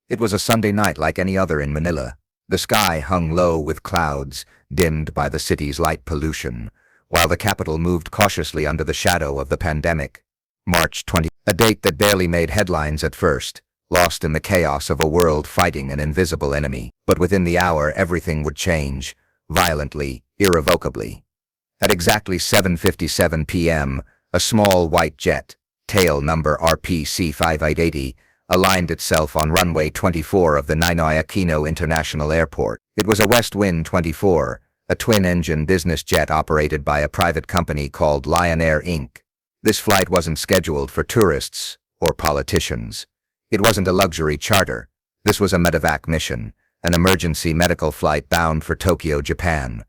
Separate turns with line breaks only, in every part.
It was a Sunday night like any other in Manila. The sky hung low with clouds, dimmed by the city's light pollution, while the capital moved cautiously under the shadow of the pandemic. March 20, a date that barely made headlines at first, lost in the chaos of a world fighting an invisible enemy. But within the hour everything would change, violently, irrevocably. At exactly 7:57 p.m., a small white jet, tail number RPC 5880, aligned itself on runway 24 of the Ninoy Aquino International Airport. It was a West Wind 24, a twin-engine business jet operated by a private company called Lion Air Inc. This flight wasn't scheduled for tourists or politicians. It wasn't a luxury charter. This was a medevac mission, an emergency medical flight bound for Tokyo, Japan.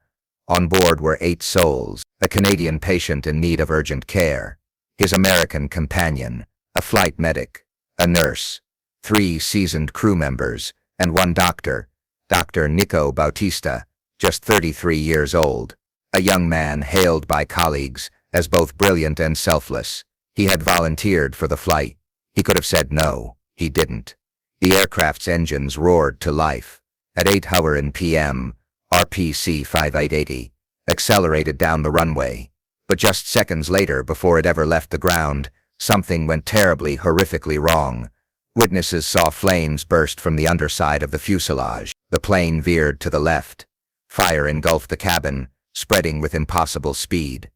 On board were 8 souls, a Canadian patient in need of urgent care, his American companion, a flight medic, a nurse, 3 seasoned crew members, and 1 doctor, Dr. Nico Bautista, just 33 years old, a young man hailed by colleagues as both brilliant and selfless. He had volunteered for the flight. He could have said no. He didn't. The aircraft's engines roared to life. At 8:00 p.m., RPC 5880 accelerated down the runway. But just seconds later, before it ever left the ground, something went terribly, horrifically wrong. Witnesses saw flames burst from the underside of the fuselage. The plane veered to the left. Fire engulfed the cabin, spreading with impossible speed.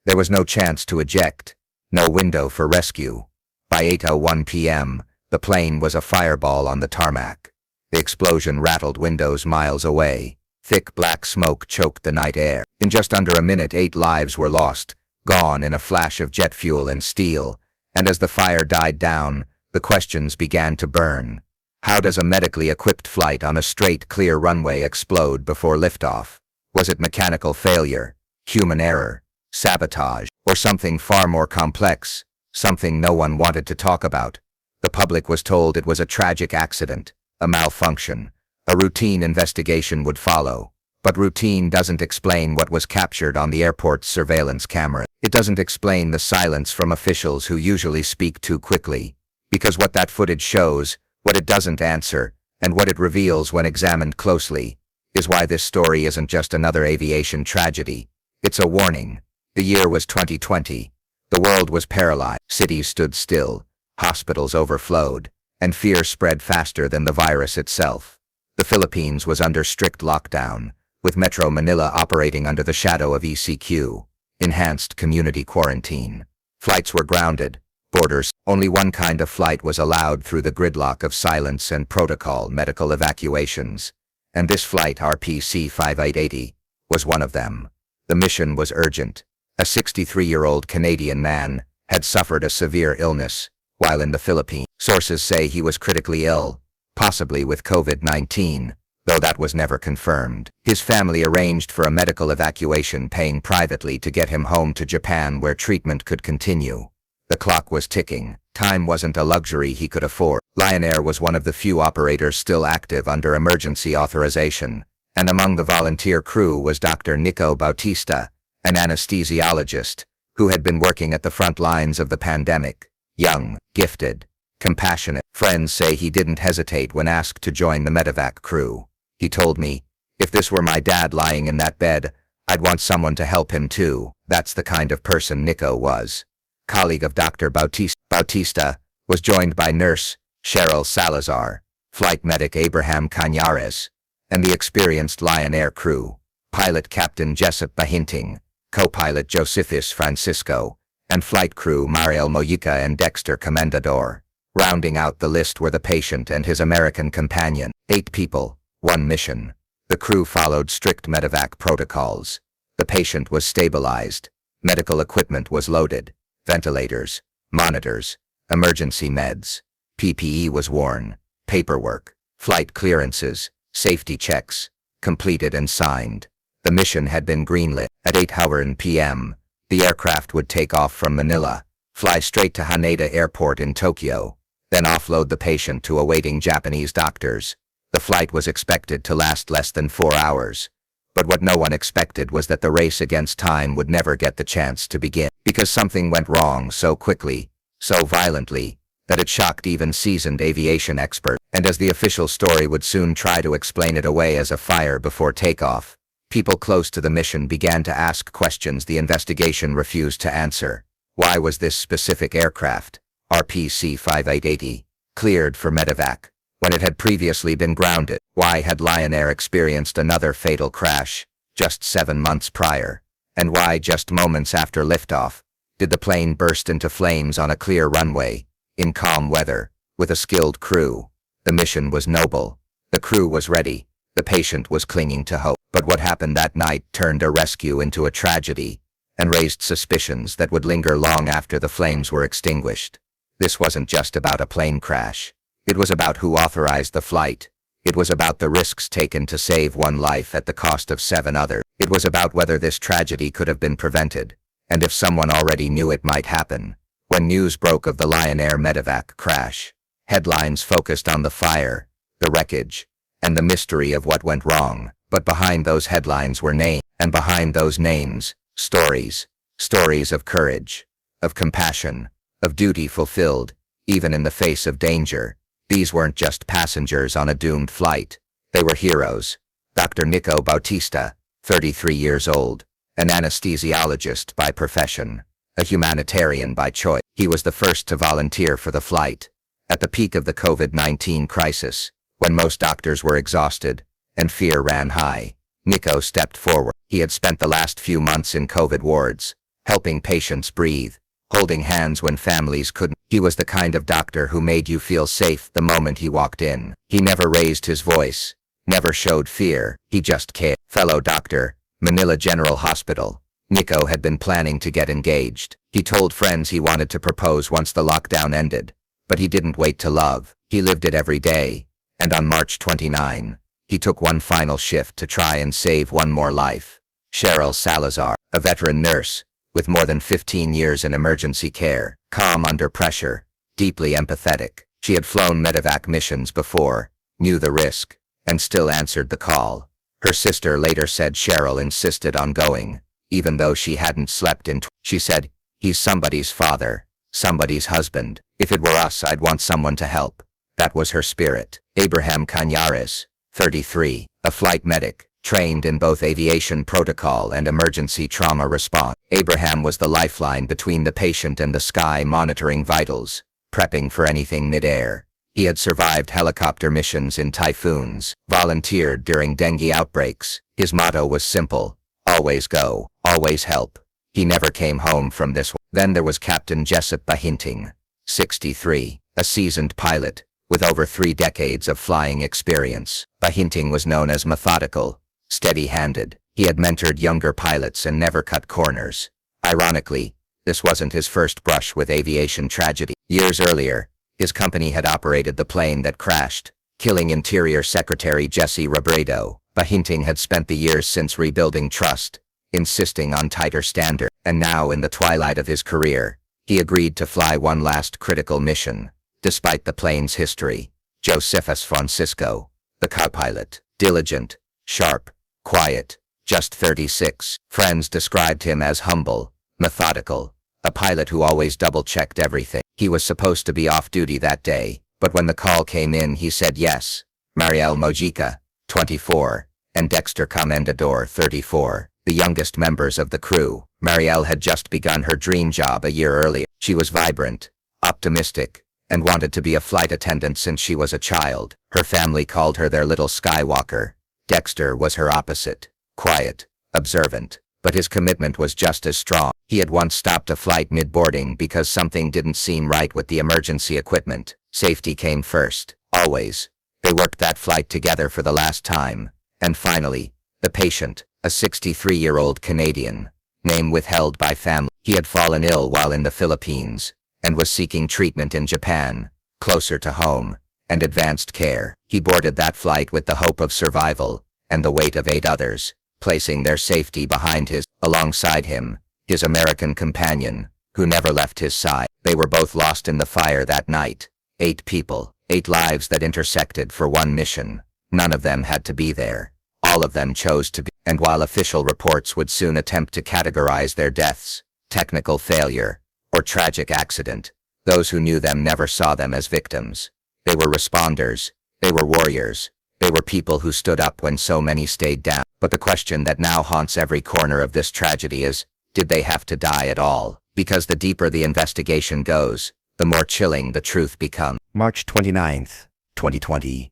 There was no chance to eject, no window for rescue. By 8:01 p.m., the plane was a fireball on the tarmac. The explosion rattled windows miles away. Thick black smoke choked the night air. In just under a minute, 8 lives were lost, gone in a flash of jet fuel and steel. And as the fire died down, the questions began to burn. How does a medically equipped flight on a straight, clear runway explode before liftoff? Was it mechanical failure, human error, sabotage, or something far more complex, something no one wanted to talk about? The public was told it was a tragic accident, a malfunction. A routine investigation would follow. But routine doesn't explain what was captured on the airport's surveillance camera. It doesn't explain the silence from officials who usually speak too quickly. Because what that footage shows, what it doesn't answer, and what it reveals when examined closely, is why this story isn't just another aviation tragedy. It's a warning. The year was 2020. The world was paralyzed. Cities stood still. Hospitals overflowed. And fear spread faster than the virus itself. The Philippines was under strict lockdown, with Metro Manila operating under the shadow of ECQ, enhanced community quarantine. Flights were grounded. Borders. Only one kind of flight was allowed through the gridlock of silence and protocol: medical evacuations. And this flight, RPC 5880, was one of them. The mission was urgent. A 63-year-old Canadian man had suffered a severe illness while in the Philippines. Sources say he was critically ill, possibly with COVID-19, though that was never confirmed. His family arranged for a medical evacuation, paying privately to get him home to Japan, where treatment could continue. The clock was ticking. Time wasn't a luxury he could afford. Lion Air was one of the few operators still active under emergency authorization, and among the volunteer crew was Dr. Nico Bautista, an anesthesiologist who had been working at the front lines of the pandemic. Young, gifted, compassionate. Friends say he didn't hesitate when asked to join the medevac crew. He told me, "If this were my dad lying in that bed, I'd want someone to help him too." That's the kind of person Nico was. Colleague of Dr. Bautista was joined by nurse Cheryl Salazar, flight medic Abraham Cañares, and the experienced Lion Air crew, pilot Captain Jessup Bahinting, co-pilot Josephus Francisco, and flight crew Mariel Mojica and Dexter Comendador. Rounding out the list were the patient and his American companion. 8 people, 1 mission. The crew followed strict medevac protocols. The patient was stabilized. Medical equipment was loaded. Ventilators, monitors, emergency meds. PPE was worn. Paperwork, flight clearances, safety checks, completed and signed. The mission had been greenlit. At 8:00 p.m., the aircraft would take off from Manila, fly straight to Haneda Airport in Tokyo, then offload the patient to awaiting Japanese doctors. The flight was expected to last less than 4 hours. But what no one expected was that the race against time would never get the chance to begin, because something went wrong so quickly, so violently, that it shocked even seasoned aviation experts. And as the official story would soon try to explain it away as a fire before takeoff, people close to the mission began to ask questions the investigation refused to answer. Why was this specific aircraft, RPC-5880, cleared for medevac when it had previously been grounded? Why had Lion Air experienced another fatal crash just 7 months prior? And why, just moments after liftoff, did the plane burst into flames on a clear runway, in calm weather, with a skilled crew? The mission was noble. The crew was ready. The patient was clinging to hope. But what happened that night turned a rescue into a tragedy and raised suspicions that would linger long after the flames were extinguished. This wasn't just about a plane crash. It was about who authorized the flight. It was about the risks taken to save one life at the cost of 7 others. It was about whether this tragedy could have been prevented, and if someone already knew it might happen. When news broke of the Lion Air medevac crash, headlines focused on the fire, the wreckage, and the mystery of what went wrong. But behind those headlines were names, and behind those names, stories. Stories of courage, of compassion, of duty fulfilled, even in the face of danger. These weren't just passengers on a doomed flight. They were heroes. Dr. Nico Bautista, 33 years old, an anesthesiologist by profession, a humanitarian by choice. He was the first to volunteer for the flight. At the peak of the COVID-19 crisis, when most doctors were exhausted and fear ran high, Nico stepped forward. He had spent the last few months in COVID wards, helping patients breathe, holding hands when families couldn't. He was the kind of doctor who made you feel safe the moment he walked in. He never raised his voice, never showed fear, he just cared. Fellow doctor, Manila General Hospital. Nico had been planning to get engaged. He told friends he wanted to propose once the lockdown ended. But he didn't wait to love. He lived it every day. And on March 29, he took one final shift to try and save one more life. Cheryl Salazar, a veteran nurse, with more than 15 years in emergency care, calm under pressure, deeply empathetic. She had flown medevac missions before, knew the risk, and still answered the call. Her sister later said Cheryl insisted on going, even though she hadn't slept in. She said, "He's somebody's father, somebody's husband. If it were us, I'd want someone to help." That was her spirit. Abraham Cañares, 33, a flight medic, trained in both aviation protocol and emergency trauma response. Abraham was the lifeline between the patient and the sky, monitoring vitals, prepping for anything mid-air. He had survived helicopter missions in typhoons, volunteered during dengue outbreaks. His motto was simple: always go, always help. He never came home from this. Then there was Captain Jessup Bahinting, 63, a seasoned pilot, with over 3 decades of flying experience. Bahinting was known as methodical, steady-handed. He had mentored younger pilots and never cut corners. Ironically, this wasn't his first brush with aviation tragedy. Years earlier, his company had operated the plane that crashed, killing Interior Secretary Jesse Robredo. Bahinting had spent the years since rebuilding trust, insisting on tighter standards. And now, in the twilight of his career, he agreed to fly one last critical mission. Despite the plane's history, Josephus Francisco, the co-pilot, diligent, sharp, quiet, just 36. Friends described him as humble, methodical, a pilot who always double-checked everything. He was supposed to be off-duty that day, but when the call came in, he said yes. Mariel Mojica, 24, and Dexter Comendador, 34, the youngest members of the crew. Mariel had just begun her dream job a year earlier. She was vibrant, optimistic, and wanted to be a flight attendant since she was a child. Her family called her their little Skywalker. Dexter was her opposite, quiet, observant, but his commitment was just as strong. He had once stopped a flight mid-boarding because something didn't seem right with the emergency equipment. Safety came first, always. They worked that flight together for the last time. And finally, the patient, a 63-year-old Canadian, name withheld by family. He had fallen ill while in the Philippines, and was seeking treatment in Japan, closer to home, and advanced care. He boarded that flight with the hope of survival, and the weight of 8 others, placing their safety behind his. Alongside him, his American companion, who never left his side. They were both lost in the fire that night. 8 people, 8 lives that intersected for one mission. None of them had to be there. All of them chose to be. And while official reports would soon attempt to categorize their deaths, technical failure, or tragic accident, Those who knew them never saw them as victims. They were responders. They were warriors. They were people who stood up when so many stayed down. But the question that now haunts every corner of this tragedy is, did they have to die at all? Because the deeper the investigation goes, the more chilling the truth becomes. March 29th, 2020.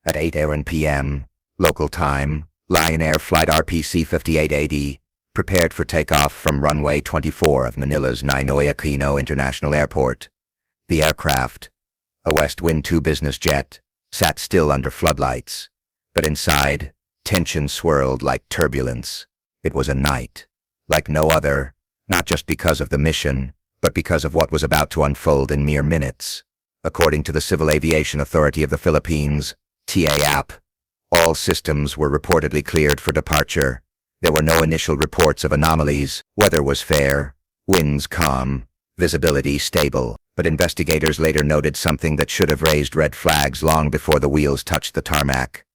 At 8:00 p.m. local time, Lion Air Flight RPC-5880 prepared for takeoff from runway 24 of Manila's Ninoy Aquino International Airport. The aircraft, a West Wind 2 business jet, sat still under floodlights. But inside, tension swirled like turbulence. It was a night like no other, not just because of the mission, but because of what was about to unfold in mere minutes. According to the Civil Aviation Authority of the Philippines, TAAP, all systems were reportedly cleared for departure. There were no initial reports of anomalies. Weather was fair, winds calm, visibility stable. But investigators later noted something that should have raised red flags long before the wheels touched the tarmac.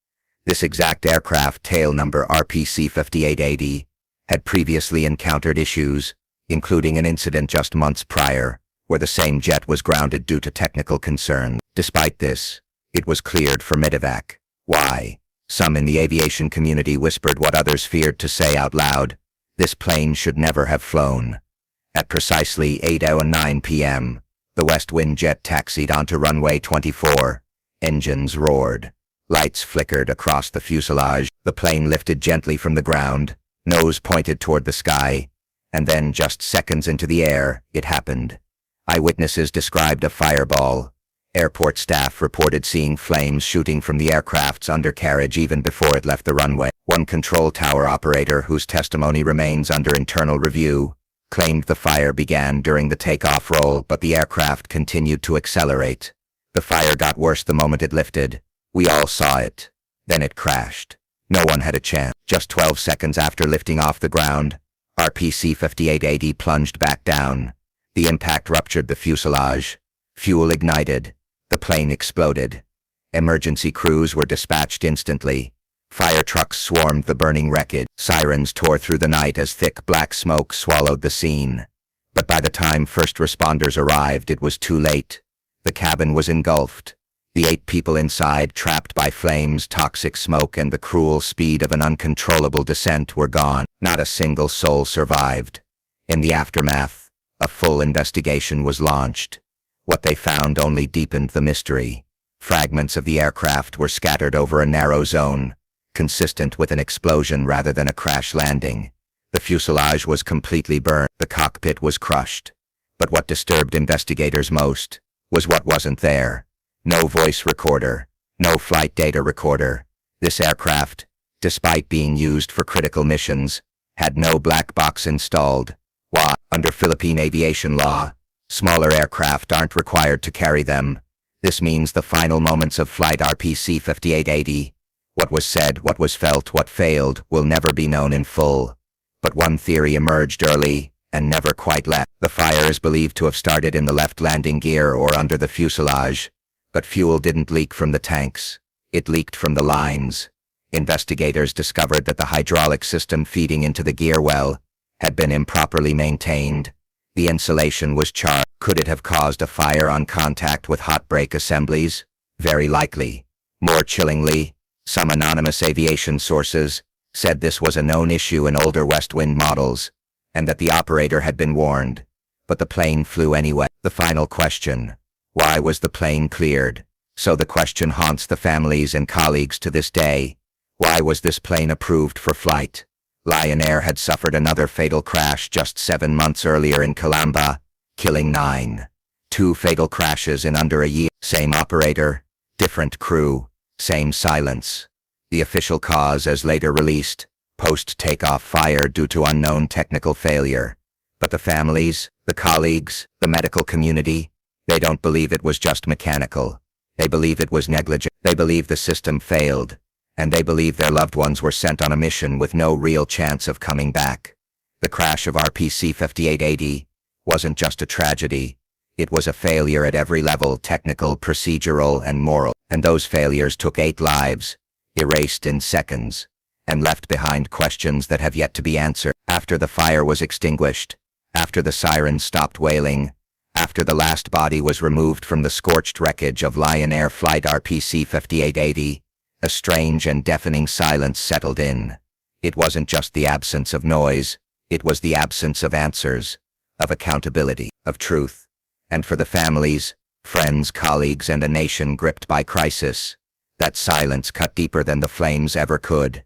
This exact aircraft, tail number RPC-5880, had previously encountered issues, including an incident just months prior, where the same jet was grounded due to technical concerns. Despite this, it was cleared for medevac. Why? Some in the aviation community whispered what others feared to say out loud: this plane should never have flown. At precisely 8:09 p.m., the West Wind jet taxied onto runway 24. Engines roared. Lights flickered across the fuselage. The plane lifted gently from the ground, nose pointed toward the sky, and then just seconds into the air, it happened. Eyewitnesses described a fireball. Airport staff reported seeing flames shooting from the aircraft's undercarriage even before it left the runway. One control tower operator, whose testimony remains under internal review, claimed the fire began during the takeoff roll, but the aircraft continued to accelerate. The fire got worse the moment it lifted. We all saw it. Then it crashed. No one had a chance. Just 12 seconds after lifting off the ground, RPC-5880 plunged back down. The impact ruptured the fuselage. Fuel ignited. The plane exploded. Emergency crews were dispatched instantly. Fire trucks swarmed the burning wreckage. Sirens tore through the night as thick black smoke swallowed the scene. But by the time first responders arrived, it was too late. The cabin was engulfed. The 8 people inside, trapped by flames, toxic smoke, and the cruel speed of an uncontrollable descent, were gone. Not a single soul survived. In the aftermath, a full investigation was launched. What they found only deepened the mystery. Fragments of the aircraft were scattered over a narrow zone, consistent with an explosion rather than a crash landing. The fuselage was completely burned. The cockpit was crushed. But what disturbed investigators most was what wasn't there. No voice recorder, no flight data recorder. This aircraft, despite being used for critical missions, had no black box installed. Why? Under Philippine aviation law, smaller aircraft aren't required to carry them. This means the final moments of flight RPC-5880, what was said, what was felt, what failed, will never be known in full. But one theory emerged early and never quite left. The fire is believed to have started in the left landing gear or under the fuselage. But fuel didn't leak from the tanks. It leaked from the lines. Investigators discovered that the hydraulic system feeding into the gear well had been improperly maintained. The insulation was charred. Could it have caused a fire on contact with hot brake assemblies? Very likely. More chillingly, some anonymous aviation sources said this was a known issue in older West Wind models, and that the operator had been warned. But the plane flew anyway. The final question: why was the plane cleared? So the question haunts the families and colleagues to this day. Why was this plane approved for flight? Lion Air had suffered another fatal crash just 7 months earlier in Calamba, killing 9. 2 fatal crashes in under a year. Same operator, different crew, same silence. The official cause, as later released, post-takeoff fire due to unknown technical failure. But the families, the colleagues, the medical community, they don't believe it was just mechanical. They believe it was negligent. They believe the system failed. And they believe their loved ones were sent on a mission with no real chance of coming back. The crash of RPC-5880 wasn't just a tragedy. It was a failure at every level: technical, procedural, and moral. And those failures took 8 lives, erased in seconds, and left behind questions that have yet to be answered. After the fire was extinguished, after the sirens stopped wailing, after After the last body was removed from the scorched wreckage of Lion Air Flight RPC 5880, a strange and deafening silence settled in. It wasn't just the absence of noise, it was the absence of answers, of accountability, of truth. And for the families, friends, colleagues, and a nation gripped by crisis, that silence cut deeper than the flames ever could.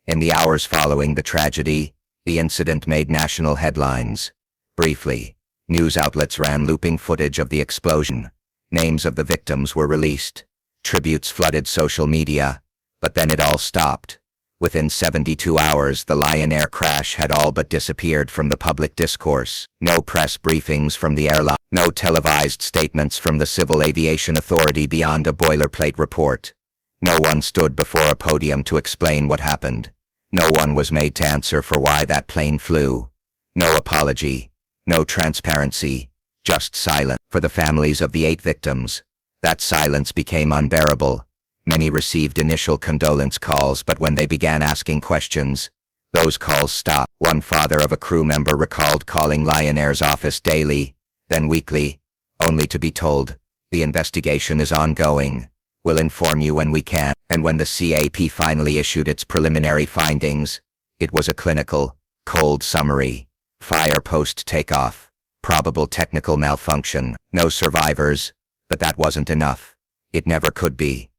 In the hours following the tragedy, the incident made national headlines. Briefly, news outlets ran looping footage of the explosion. Names of the victims were released. Tributes flooded social media. But then it all stopped. Within 72 hours, the Lion Air crash had all but disappeared from the public discourse. No press briefings from the airline, no televised statements from the Civil Aviation Authority beyond a boilerplate report. No one stood before a podium to explain what happened. No one was made to answer for why that plane flew. No apology, no transparency, just silence. For the families of the 8 victims, that silence became unbearable. Many received initial condolence calls, but when they began asking questions, those calls stopped. One father of a crew member recalled calling Lion Air's office daily, then weekly, only to be told, "The investigation is ongoing. We'll inform you when we can." And when the CAP finally issued its preliminary findings, it was a clinical, cold summary. Fire post-takeoff. Probable technical malfunction. No survivors. But that wasn't enough. It never could be.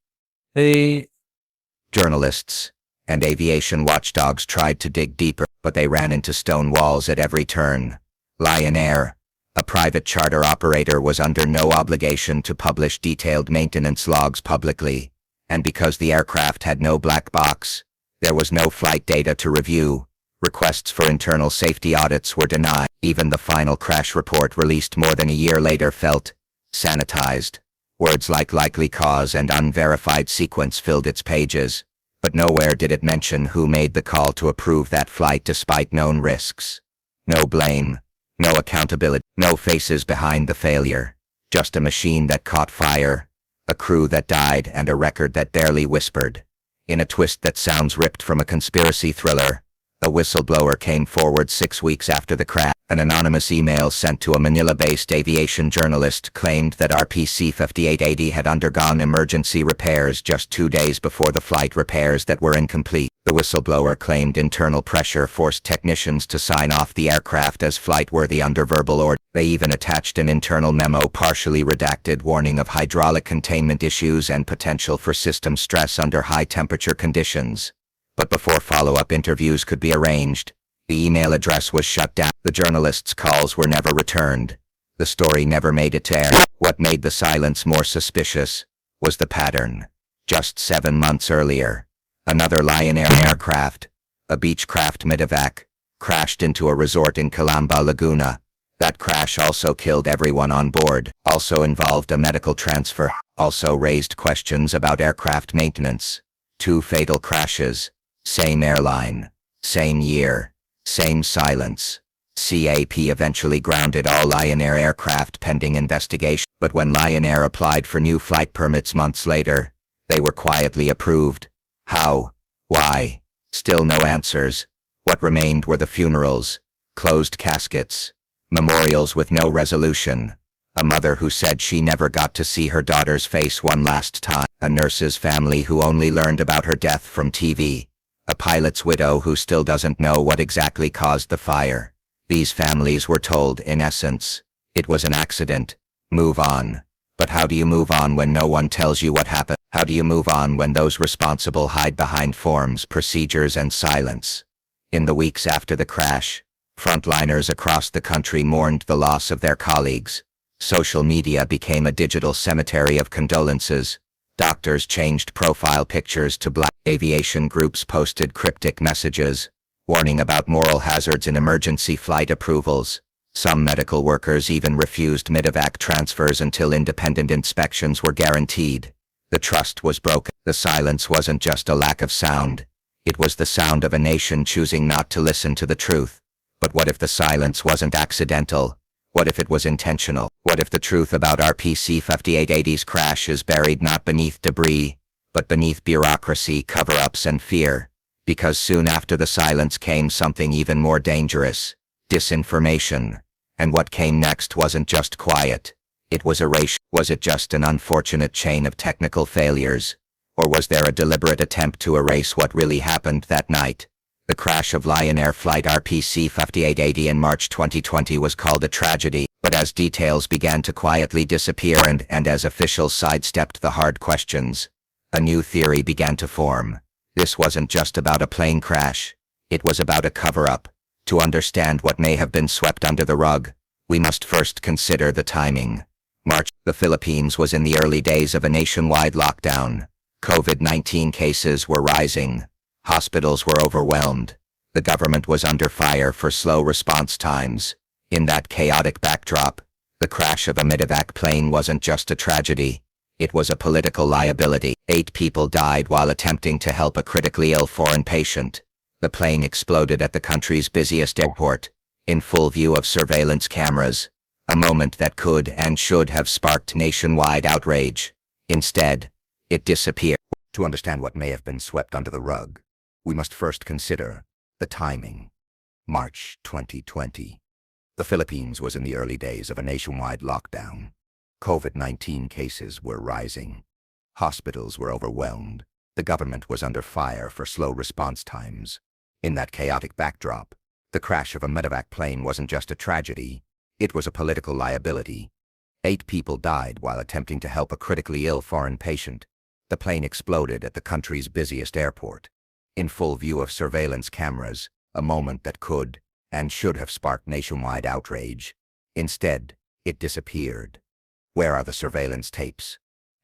Journalists and aviation watchdogs tried to dig deeper, but they ran into stone walls at every turn. Lion Air, a private charter operator, was under no obligation to publish detailed maintenance logs publicly, and because the aircraft had no black box, there was no flight data to review. Requests for internal safety audits were denied. Even the final crash report released more than a year later felt sanitized. Words like likely cause and unverified sequence filled its pages, but nowhere did it mention who made the call to approve that flight despite known risks. No blame, no accountability, no faces behind the failure. Just a machine that caught fire, a crew that died, and a record that barely whispered. In a twist that sounds ripped from a conspiracy thriller, a whistleblower came forward 6 weeks after the crash. An anonymous email sent to a Manila-based aviation journalist claimed that RPC 5880 had undergone emergency repairs just 2 days before the flight, repairs that were incomplete. The whistleblower claimed internal pressure forced technicians to sign off the aircraft as flight-worthy under verbal order. They even attached an internal memo partially redacted warning of hydraulic containment issues and potential for system stress under high-temperature conditions. But before follow-up interviews could be arranged, the email address was shut down. The journalist's calls were never returned. The story never made it to air. What made the silence more suspicious was the pattern. Just 7 months earlier, another Lion Air aircraft, a Beechcraft medevac, crashed into a resort in Calamba, Laguna. That crash also killed everyone on board, also involved a medical transfer, also raised questions about aircraft maintenance. 2 fatal crashes, same airline, same year, same silence. CAP eventually grounded all Lion Air aircraft pending investigation, but when Lion Air applied for new flight permits months later, they were quietly approved. How? Why? Still no answers. What remained were the funerals, closed caskets, memorials with no resolution. A mother who said she never got to see her daughter's face one last time. A nurse's family who only learned about her death from TV. A pilot's widow who still doesn't know what exactly caused the fire. These families were told, in essence, it was an accident. Move on. But how do you move on when no one tells you what happened? How do you move on when those responsible hide behind forms, procedures, and silence? In the weeks after the crash, frontliners across the country mourned the loss of their colleagues. Social media became a digital cemetery of condolences. Doctors changed profile pictures to black. Aviation groups posted cryptic messages, warning about moral hazards in emergency flight approvals. Some medical workers even refused medevac transfers until independent inspections were guaranteed. The trust was broken. The silence wasn't just a lack of sound. It was the sound of a nation choosing not to listen to the truth. But what if the silence wasn't accidental? What if it was intentional? What if the truth about RPC 5880's crash is buried not beneath debris, but beneath bureaucracy, cover-ups, and fear? Because soon after the silence came something even more dangerous: disinformation. And what came next wasn't just quiet. It was a race. Was it just an unfortunate chain of technical failures? Or was there a deliberate attempt to erase what really happened that night? The crash of Lion Air Flight RPC 5880 in March 2020 was called a tragedy, but as details began to quietly disappear and as officials sidestepped the hard questions, a new theory began to form. This wasn't just about a plane crash. It was about a cover-up. To understand what may have been swept under the rug, we must first consider the timing. March. The Philippines was in the early days of a nationwide lockdown. COVID-19 cases were rising. Hospitals were overwhelmed. The government was under fire for slow response times. In that chaotic backdrop, the crash of a medevac plane wasn't just a tragedy. It was a political liability. 8 people died while attempting to help a critically ill foreign patient. The plane exploded at the country's busiest airport, in full view of surveillance cameras. A moment that could and should have sparked nationwide outrage. Instead, it disappeared. To understand what may have been swept under the rug, we must first consider the timing. March 2020. The Philippines was in the early days of a nationwide lockdown. COVID-19 cases were rising. Hospitals were overwhelmed. The government was under fire for slow response times. In that chaotic backdrop, the crash of a medevac plane wasn't just a tragedy. It was a political liability. 8 people died while attempting to help a critically ill foreign patient. The plane exploded at the country's busiest airport, in full view of surveillance cameras, a moment that could and should have sparked nationwide outrage. Instead, it disappeared. Where are the surveillance tapes?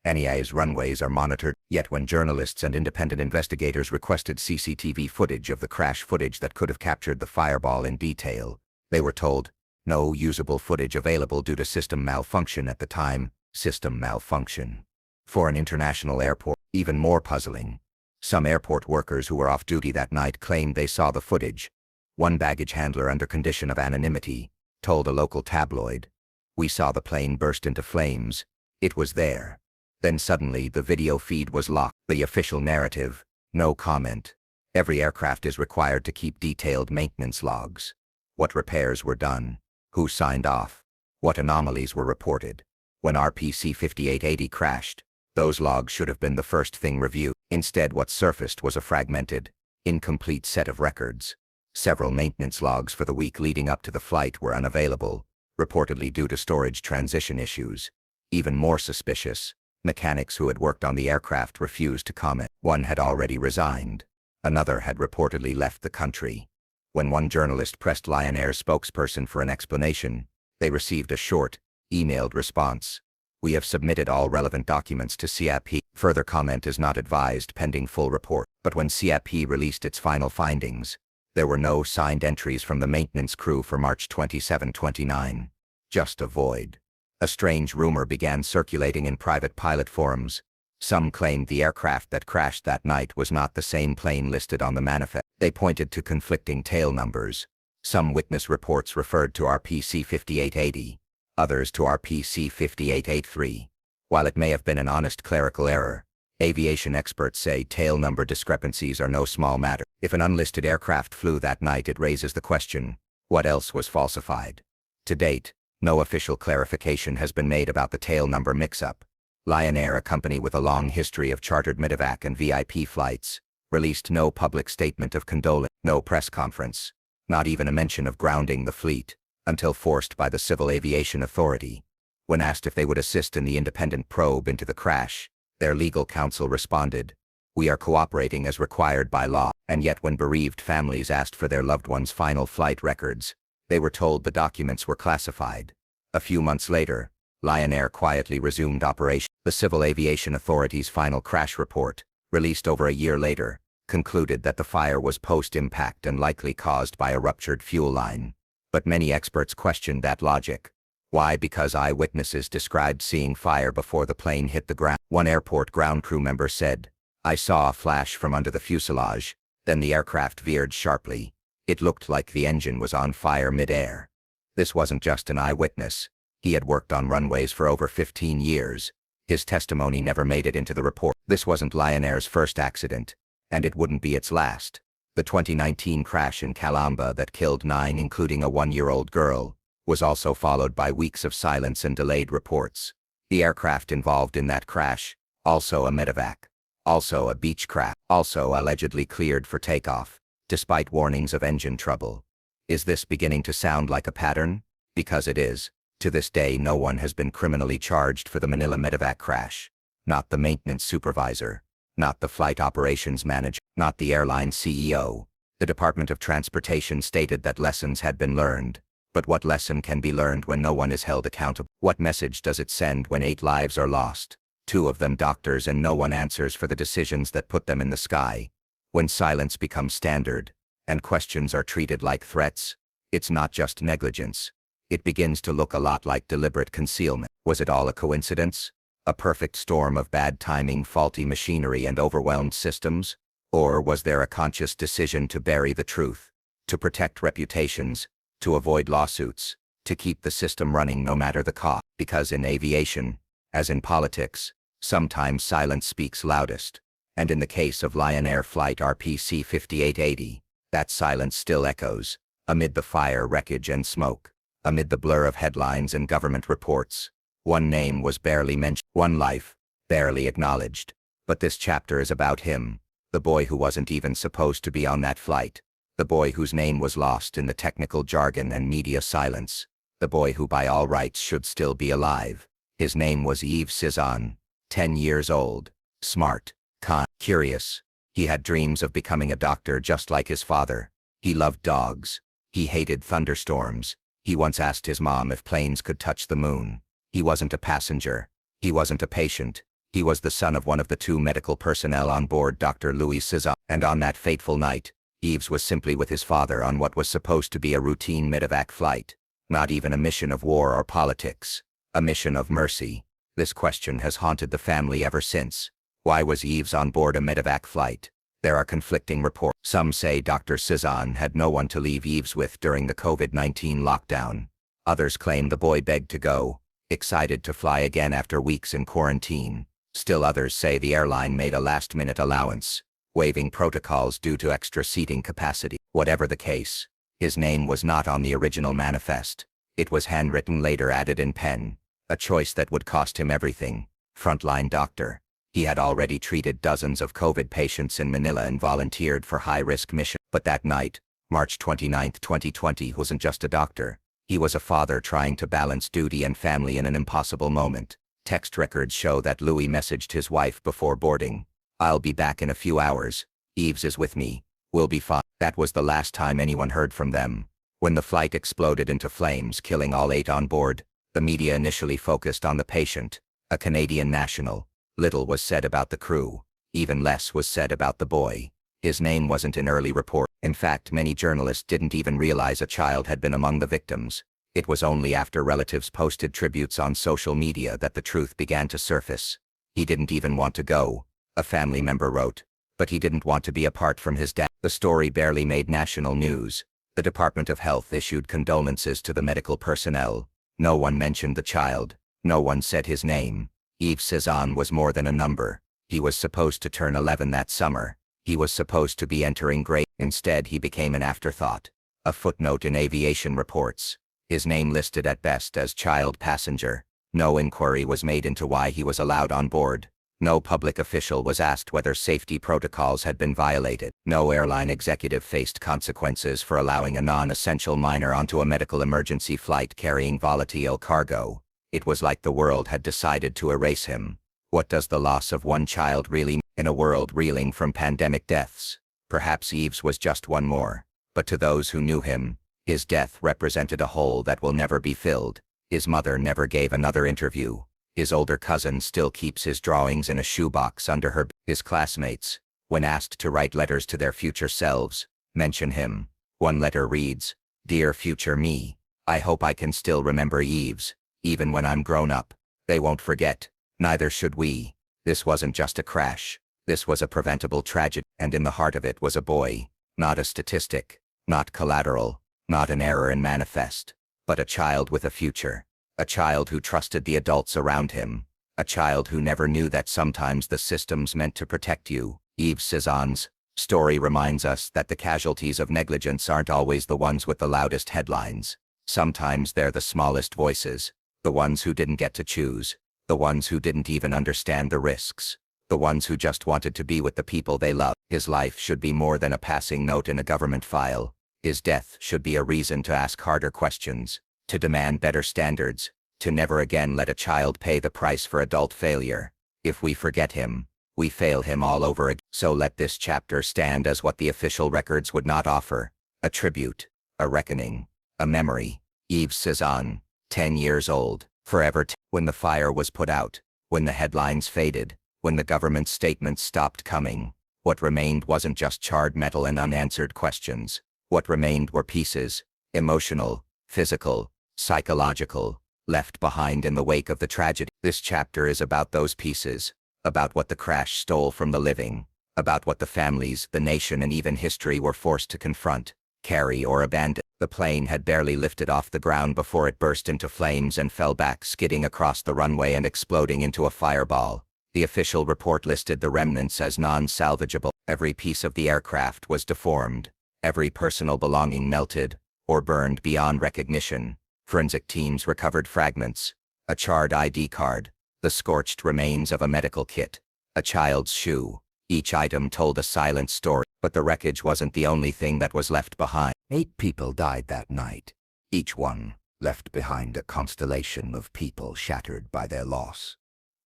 NEA's runways are monitored, yet when journalists and independent investigators requested CCTV footage of the crash, footage that could have captured the fireball in detail, they were told, no usable footage available due to system malfunction at the time. System malfunction. For an international airport, even more puzzling. Some airport workers who were off duty that night claimed they saw the footage. One baggage handler, under condition of anonymity, told a local tabloid, "We saw the plane burst into flames. It was there." Then suddenly the video feed was locked. The official narrative: no comment. Every aircraft is required to keep detailed maintenance logs. What repairs were done? Who signed off? What anomalies were reported? When RPC 5880 crashed, those logs should have been the first thing reviewed. Instead, what surfaced was a fragmented, incomplete set of records. Several maintenance logs for the week leading up to the flight were unavailable, reportedly due to storage transition issues. Even more suspicious, mechanics who had worked on the aircraft refused to comment. One had already resigned. Another had reportedly left the country. When one journalist pressed Lion Air's spokesperson for an explanation, they received a short, emailed response: "We have submitted all relevant documents to CAP. Further comment is not advised pending full report." But when CAP released its final findings, there were no signed entries from the maintenance crew for March 27-29. Just a void. A strange rumor began circulating in private pilot forums. Some claimed the aircraft that crashed that night was not the same plane listed on the manifest. They pointed to conflicting tail numbers. Some witness reports referred to RPC 5880, others to RPC 5883. While it may have been an honest clerical error, aviation experts say tail number discrepancies are no small matter. If an unlisted aircraft flew that night, it raises the question, what else was falsified? To date, no official clarification has been made about the tail number mix-up. Lion Air, a company with a long history of chartered medevac and VIP flights, released no public statement of condolence, no press conference, not even a mention of grounding the fleet, until forced by the Civil Aviation Authority. When asked if they would assist in the independent probe into the crash, their legal counsel responded, "We are cooperating as required by law." And yet when bereaved families asked for their loved ones' final flight records, they were told the documents were classified. A few months later, Lion Air quietly resumed operation. The Civil Aviation Authority's final crash report, released over a year later, concluded that the fire was post-impact and likely caused by a ruptured fuel line. But many experts questioned that logic. Why? Because eyewitnesses described seeing fire before the plane hit the ground. One airport ground crew member said, "I saw a flash from under the fuselage, then the aircraft veered sharply. It looked like the engine was on fire mid-air." This wasn't just an eyewitness. He had worked on runways for over 15 years. His testimony never made it into the report. This wasn't Lion Air's first accident, and it wouldn't be its last. The 2019 crash in Calamba that killed 9, including a 1-year-old girl, was also followed by weeks of silence and delayed reports. The aircraft involved in that crash, also a medevac, also a Beechcraft, also allegedly cleared for takeoff, despite warnings of engine trouble. Is this beginning to sound like a pattern? Because it is. To this day, no one has been criminally charged for the Manila medevac crash. Not the maintenance supervisor, not the flight operations manager, not the airline CEO. The Department of Transportation stated that lessons had been learned. But what lesson can be learned when no one is held accountable? What message does it send when 8 lives are lost, 2 of them doctors, and no one answers for the decisions that put them in the sky? When silence becomes standard, and questions are treated like threats, it's not just negligence. It begins to look a lot like deliberate concealment. Was it all a coincidence? A perfect storm of bad timing, faulty machinery, and overwhelmed systems? Or was there a conscious decision to bury the truth, to protect reputations, to avoid lawsuits, to keep the system running no matter the cost? Because in aviation, as in politics, sometimes silence speaks loudest. And in the case of Lion Air Flight RPC 5880, that silence still echoes, amid the fire, wreckage, and smoke, amid the blur of headlines and government reports. One name was barely mentioned, one life, barely acknowledged. But this chapter is about him, the boy who wasn't even supposed to be on that flight, the boy whose name was lost in the technical jargon and media silence, the boy who by all rights should still be alive. His name was Yves Cizanne, 10 years old, smart, kind, curious. He had dreams of becoming a doctor just like his father. He loved dogs. He hated thunderstorms. He once asked his mom if planes could touch the moon. He wasn't a passenger. He wasn't a patient. He was the son of one of the 2 medical personnel on board, Dr. Louis Cizanne. And on that fateful night, Yves was simply with his father on what was supposed to be a routine medevac flight. Not even a mission of war or politics. A mission of mercy. This question has haunted the family ever since. Why was Yves on board a medevac flight? There are conflicting reports. Some say Dr. Cizanne had no one to leave Yves with during the COVID-19 lockdown. Others claim the boy begged to go, excited to fly again after weeks in quarantine. Still others say the airline made a last-minute allowance, waiving protocols due to extra seating capacity. Whatever the case, his name was not on the original manifest. It was handwritten, later added in pen, a choice that would cost him everything. Frontline doctor. He had already treated dozens of COVID patients in Manila and volunteered for high-risk missions. But that night, March 29, 2020, wasn't just a doctor. He was a father trying to balance duty and family in an impossible moment. Text records show that Louis messaged his wife before boarding. "I'll be back in a few hours. Yves is with me. We'll be fine." That was the last time anyone heard from them. When the flight exploded into flames, killing all 8 on board, the media initially focused on the patient, a Canadian national. Little was said about the crew. Even less was said about the boy. His name wasn't in early reports. In fact, many journalists didn't even realize a child had been among the victims. It was only after relatives posted tributes on social media that the truth began to surface. "He didn't even want to go," a family member wrote. But he didn't want to be apart from his dad. The story barely made national news. The Department of Health issued condolences to the medical personnel. No one mentioned the child. No one said his name. Yves Cizanne was more than a number. He was supposed to turn 11 that summer. He was supposed to be entering grade. Instead, he became an afterthought, a footnote in aviation reports. His name listed at best as child passenger. No inquiry was made into why he was allowed on board. No public official was asked whether safety protocols had been violated. No airline executive faced consequences for allowing a non-essential minor onto a medical emergency flight carrying volatile cargo. It was like the world had decided to erase him. What does the loss of one child really mean in a world reeling from pandemic deaths? Perhaps Yves was just one more. But to those who knew him, his death represented a hole that will never be filled. His mother never gave another interview. His older cousin still keeps his drawings in a shoebox under her bed. His classmates, when asked to write letters to their future selves, mention him. One letter reads, "Dear future me, I hope I can still remember Yves. Even when I'm grown up, they won't forget. Neither should we. This wasn't just a crash. This was a preventable tragedy, and in the heart of it was a boy, not a statistic, not collateral, not an error in manifest, but a child with a future. A child who trusted the adults around him. A child who never knew that sometimes the system's meant to protect you." Yves Cizanne's story reminds us that the casualties of negligence aren't always the ones with the loudest headlines. Sometimes they're the smallest voices, the ones who didn't get to choose, the ones who didn't even understand the risks, the ones who just wanted to be with the people they love. His life should be more than a passing note in a government file. His death should be a reason to ask harder questions, to demand better standards, to never again let a child pay the price for adult failure. If we forget him, we fail him all over again. So let this chapter stand as what the official records would not offer: a tribute, a reckoning, a memory. Yves Cezanne, 10 years old, forever. When the fire was put out, when the headlines faded, when the government statements stopped coming, what remained wasn't just charred metal and unanswered questions. What remained were pieces, emotional, physical, psychological, left behind in the wake of the tragedy. This chapter is about those pieces, about what the crash stole from the living, about what the families, the nation, and even history were forced to confront, carry, or abandon. The plane had barely lifted off the ground before it burst into flames and fell back, skidding across the runway and exploding into a fireball. The official report listed the remnants as non-salvageable. Every piece of the aircraft was deformed, every personal belonging melted or burned beyond recognition. Forensic teams recovered fragments, a charred ID card, the scorched remains of a medical kit, a child's shoe. Each item told a silent story, but the wreckage wasn't the only thing that was left behind. 8 people died that night. Each one left behind a constellation of people shattered by their loss.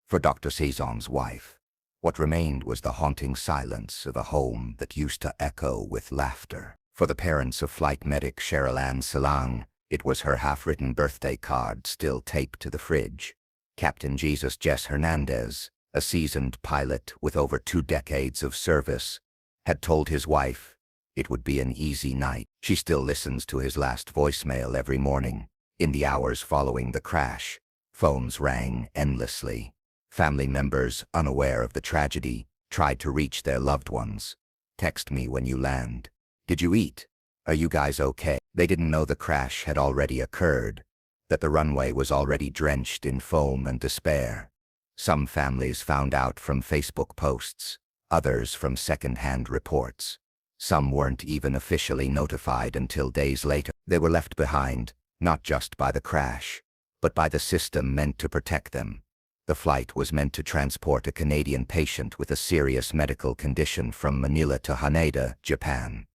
For Dr. Cezanne's wife, what remained was the haunting silence of a home that used to echo with laughter. For the parents of flight medic Cheryl Ann Salang, it was her half-written birthday card still taped to the fridge. Captain Jesus Jess Hernandez, a seasoned pilot with over 2 decades of service, had told his wife it would be an easy night. She still listens to his last voicemail every morning. In the hours following the crash, phones rang endlessly. Family members, unaware of the tragedy, tried to reach their loved ones. "Text me when you land. Did you eat? Are you guys okay?" They didn't know the crash had already occurred, that the runway was already drenched in foam and despair. Some families found out from Facebook posts, others from second-hand reports. Some weren't even officially notified until days later. They were left behind, not just by the crash, but by the system meant to protect them. The flight was meant to transport a Canadian patient with a serious medical condition from Manila to Haneda, Japan.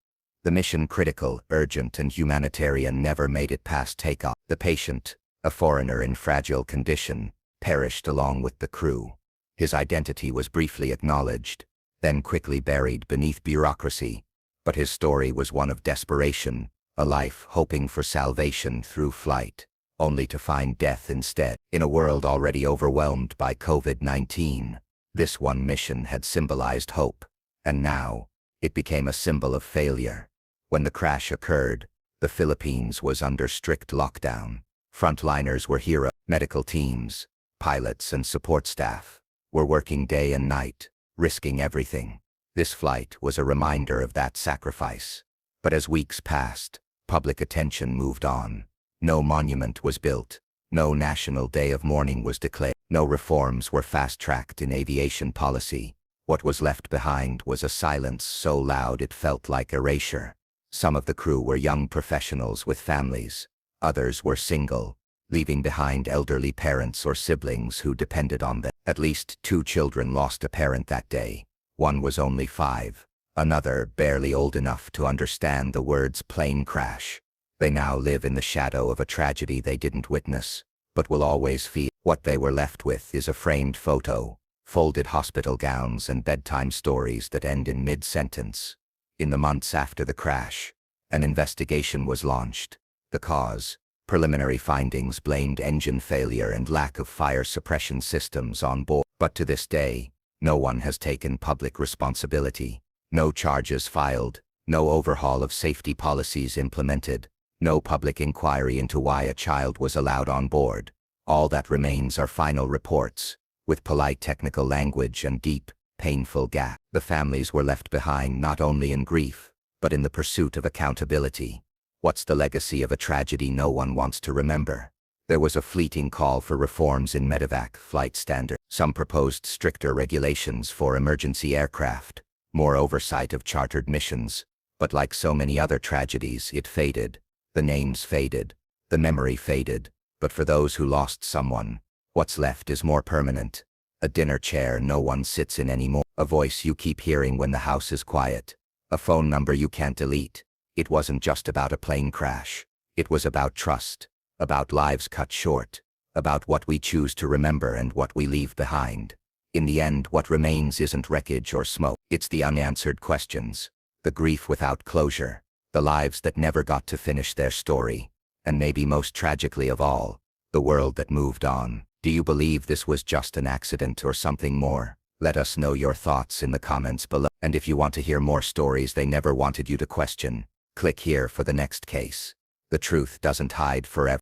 The mission, critical, urgent, and humanitarian, never made it past takeoff. The patient, a foreigner in fragile condition, perished along with the crew. His identity was briefly acknowledged, then quickly buried beneath bureaucracy. But his story was one of desperation, a life hoping for salvation through flight, only to find death instead. In a world already overwhelmed by COVID-19, this one mission had symbolized hope, and now it became a symbol of failure. When the crash occurred, the Philippines was under strict lockdown. Frontliners were heroes. Medical teams, pilots, and support staff were working day and night, risking everything. This flight was a reminder of that sacrifice. But as weeks passed, public attention moved on. No monument was built, no national day of mourning was declared, no reforms were fast-tracked in aviation policy. What was left behind was a silence so loud it felt like erasure. Some of the crew were young professionals with families, others were single, leaving behind elderly parents or siblings who depended on them. At least 2 children lost a parent that day. One was only 5, another barely old enough to understand the words plane crash. They now live in the shadow of a tragedy they didn't witness, but will always feel. What they were left with is a framed photo, folded hospital gowns, and bedtime stories that end in mid-sentence. In the months after the crash, an investigation was launched. The cause, preliminary findings, blamed engine failure and lack of fire suppression systems on board. But to this day, no one has taken public responsibility. No charges filed, no overhaul of safety policies implemented, no public inquiry into why a child was allowed on board. All that remains are final reports, with polite technical language and deep, painful gaps. The families were left behind not only in grief, but in the pursuit of accountability. What's the legacy of a tragedy no one wants to remember? There was a fleeting call for reforms in medevac flight standards. Some proposed stricter regulations for emergency aircraft, more oversight of chartered missions, but like so many other tragedies, it faded. The names faded, The memory faded, but for those who lost someone, what's left is more permanent. A dinner chair no one sits in anymore. A voice you keep hearing when the house is quiet. A phone number you can't delete. It wasn't just about a plane crash. It was about trust, about lives cut short, about what we choose to remember and what we leave behind. In the end, what remains isn't wreckage or smoke. It's the unanswered questions, the grief without closure, the lives that never got to finish their story, and maybe most tragically of all, the world that moved on. Do you believe this was just an accident or something more? Let us know your thoughts in the comments below. And if you want to hear more stories they never wanted you to question, click here for the next case. The truth doesn't hide forever.